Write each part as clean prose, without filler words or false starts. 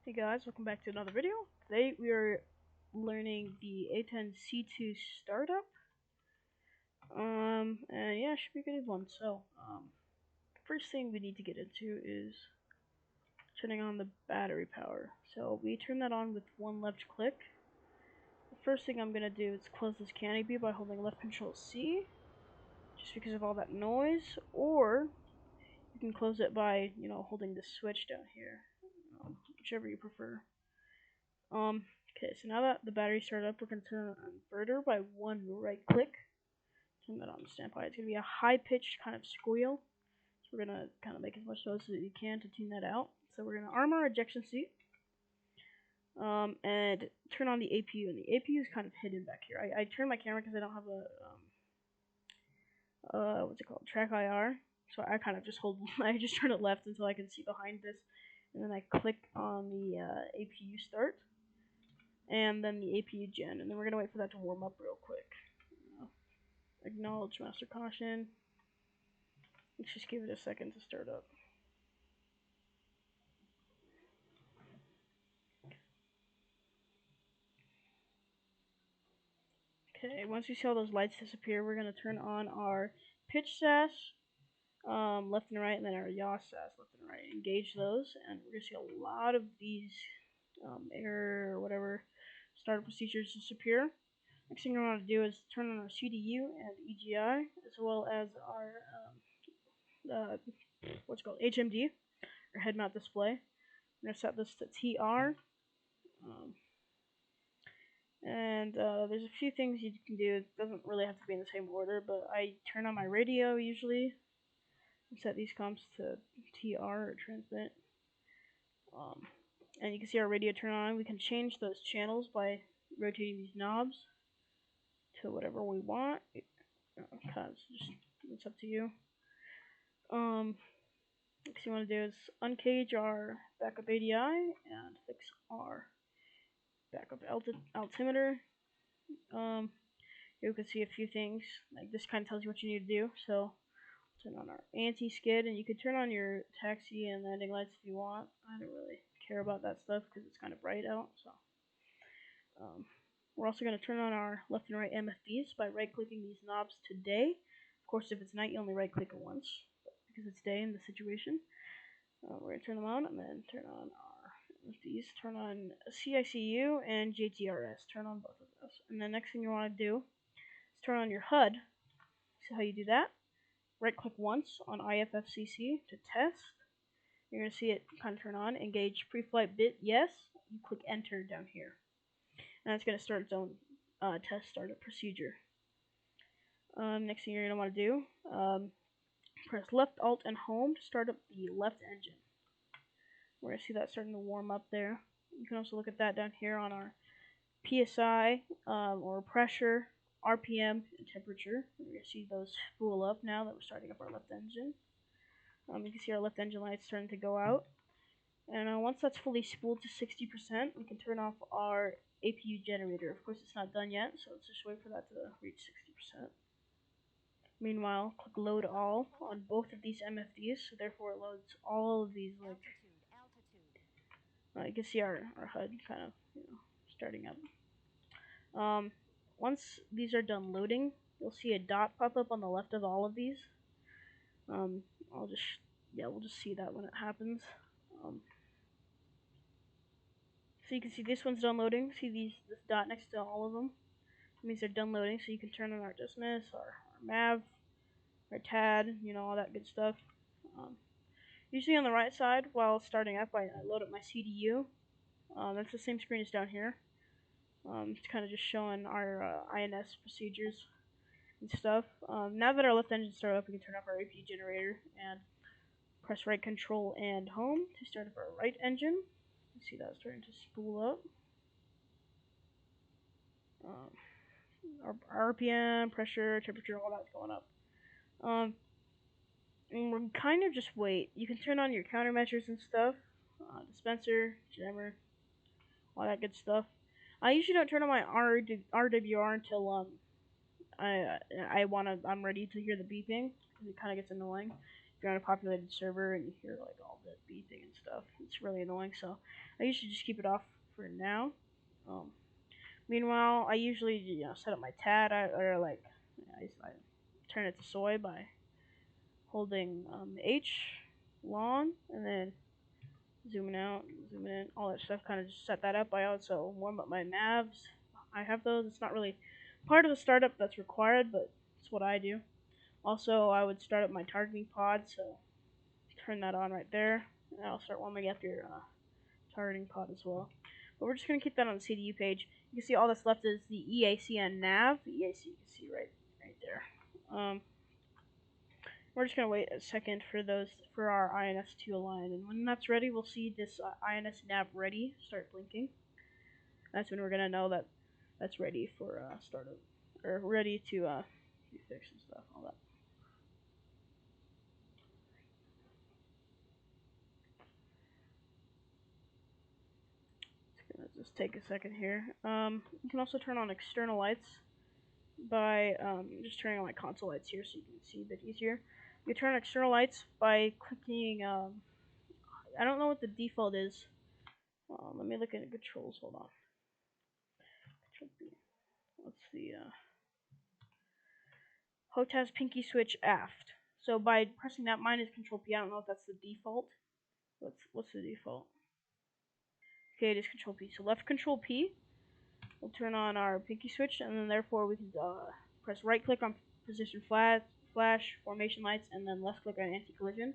Hey guys, welcome back to another video. Today we are learning the A10CII startup. And yeah, it should be a good one. So, first thing we need to get into is turning on the battery power. So we turn that on with one left click. The first thing I'm gonna do is close this canopy by holding left Control C, just because of all that noise, or you can close it by, holding the switch down here, whichever you prefer. Okay, so now that the battery started up, we're going to turn on inverter by one right click. Turn that on standby. It's going to be a high pitched kind of squeal. So we're going to kind of make as much noise as you can to tune that out. So we're going to arm our ejection seat. And turn on the APU. And the APU is kind of hidden back here. I turned my camera because I don't have a, what's it called? Track IR. So I kind of just I just turn it left until I can see behind this. And then I click on the APU start. And then the APU gen, and then we're gonna wait for that to warm up real quick. Acknowledge master caution. Let's just give it a second to start up. Okay, once you see all those lights disappear, we're gonna turn on our pitch SAS, left and right, and then our yaw SAS, left and right. Engage those, and we're gonna see a lot of these error or whatever startup procedures disappear. Next thing we want to do is turn on our CDU and EGI, as well as our what's called HMD, or head mount display. I'm going to set this to TR. There's a few things you can do. It doesn't really have to be in the same order, but I turn on my radio usually and set these comps to TR or transmit. And you can see our radio turn on. We can change those channels by rotating these knobs to whatever we want. It's up to you. Next thing you want to do is uncage our backup ADI and fix our backup altimeter. You can see a few things. Like this kind of tells you what you need to do. So turn on our anti-skid, and you can turn on your taxi and landing lights if you want. I don't really care about that stuff because it's kind of bright out. So we're also going to turn on our left and right MFDs by right-clicking these knobs to day. Of course, if it's night, you only right-click it once, but because it's day in the situation. We're going to turn them on, and then turn on our MFDs. Turn on CICU and JTRS. Turn on both of those. And the next thing you want to do is turn on your HUD. See how you do that? Right-click once on IFFCC to test. You're going to see it kind of turn on. Engage pre-flight bit, yes. You click enter down here. And it's going to start its own test startup procedure. Next thing you're going to want to do, press left alt and home to start up the left engine. We're going to see that starting to warm up there. You can also look at that down here on our PSI or pressure, RPM, and temperature. We're going to see those spool up now that we're starting up our left engine. You can see our left engine lights starting to go out. And once that's fully spooled to 60%, we can turn off our APU generator. Of course, it's not done yet, so let's just wait for that to reach 60%. Meanwhile, click load all on both of these MFDs, so therefore it loads all of these. You can see our HUD kind of starting up. Once these are done loading, you'll see a dot pop up on the left of all of these. We'll just see that when it happens. So you can see this one's done loading. See this dot next to all of them? It means they're done loading, so you can turn on our dismiss, our MAV, our TAD, all that good stuff. Usually on the right side, while starting up, I load up my CDU. That's the same screen as down here. It's kind of just showing our INS procedures and stuff. Now that our left engine started up, we can turn off our APU generator and press right control and home to start up our right engine. You see that starting to spool up. Our RPM, pressure, temperature, all that's going up. And we're kind of just wait. You can turn on your countermeasures and stuff, dispenser, jammer, all that good stuff. I usually don't turn on my RWR until I'm ready to hear the beeping, because it kind of gets annoying. if you're on a populated server and you hear like all the beeping and stuff, it's really annoying. So I usually just keep it off for now. Um, Meanwhile, I usually set up my TAD or like I turn it to soy by holding H long and then zooming out, zooming in, all that stuff. Kind of just set that up. I also warm up my navs. I have those. It's not really part of the startup that's required, but it's what I do. Also, I would start up my targeting pod, so turn that on right there. And I'll start warming up your targeting pod as well. But we're just going to keep that on the CDU page. You can see all that's left is the EACN nav. The EAC you can see right there. We're just going to wait a second for our INS to align. And when that's ready, we'll see this INS nav ready start blinking. That's when we're going to know that that's ready for startup. Or ready to be fixed and stuff, all that. Let's just take a second here. You can also turn on external lights by just turning on my console lights here so you can see a bit easier. You turn on external lights by clicking, I don't know what the default is. Let me look at the controls, hold on. What's the, HOTAS pinky switch aft. So by pressing that, mine is control P, I don't know if that's the default. What's the default? Okay, it is control P. So left control P will turn on our pinky switch, and then therefore we can press right click on position flash, formation lights, and then left click on anti-collision.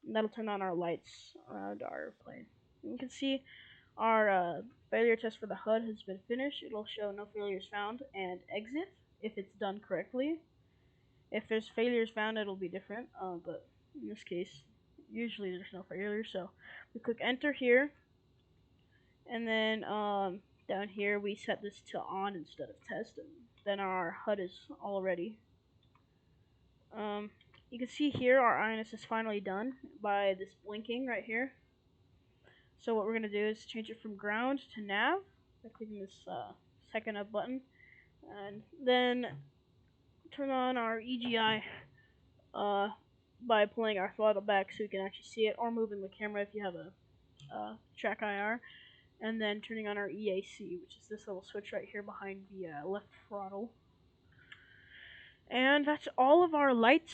And that'll turn on our lights around our plane. And you can see our failure test for the HUD has been finished. It'll show no failures found and exit if it's done correctly. If there's failures found, it'll be different, but in this case, usually there's no failure. So we click enter here, and then down here we set this to on instead of test, and then our HUD is all ready. You can see here our INS is finally done by this blinking right here. So what we're going to do is change it from ground to nav by clicking this second up button, and then turn on our EGI by pulling our throttle back so you can actually see it, or moving the camera if you have a track IR, and then turning on our EAC, which is this little switch right here behind the left throttle. And that's all of our lights,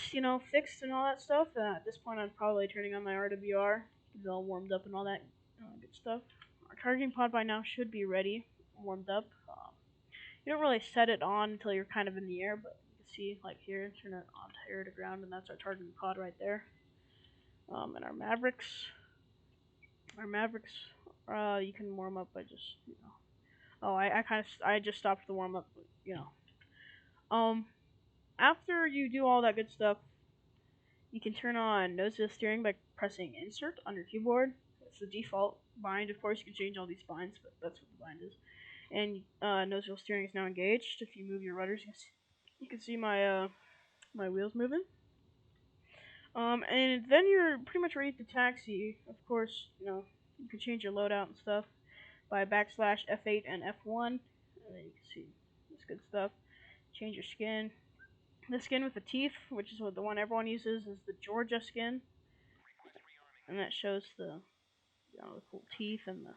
fixed and all that stuff. At this point, I'm probably turning on my RWR. It's all warmed up and all that good stuff. Our targeting pod by now should be ready, warmed up. You don't really set it on until you're kind of in the air, but you can see, like here, turn it on air to ground, and that's our targeting pod right there. And our Mavericks, you can warm up by just, Oh, I just stopped the warm up, After you do all that good stuff, you can turn on nose wheel steering by pressing insert on your keyboard. That's the default bind. Of course, you can change all these binds, but that's what the bind is. And nose wheel steering is now engaged. If you move your rudders, you can see my my wheels moving. And then you're pretty much ready to taxi. Of course, you can change your loadout and stuff by backslash F8 and F1. And then you can see this good stuff. Change your skin. The skin with the teeth, which is what the one everyone uses, is the Georgia skin. And that shows the cool teeth and the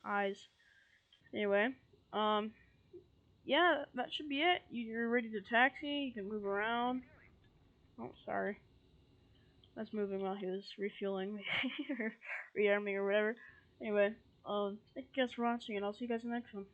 eyes. Anyway, yeah, that should be it. You're ready to taxi. You can move around. Oh, sorry. I was moving while he was refueling me, or rearming or whatever. Anyway, thank you guys for watching, and I'll see you guys in the next one.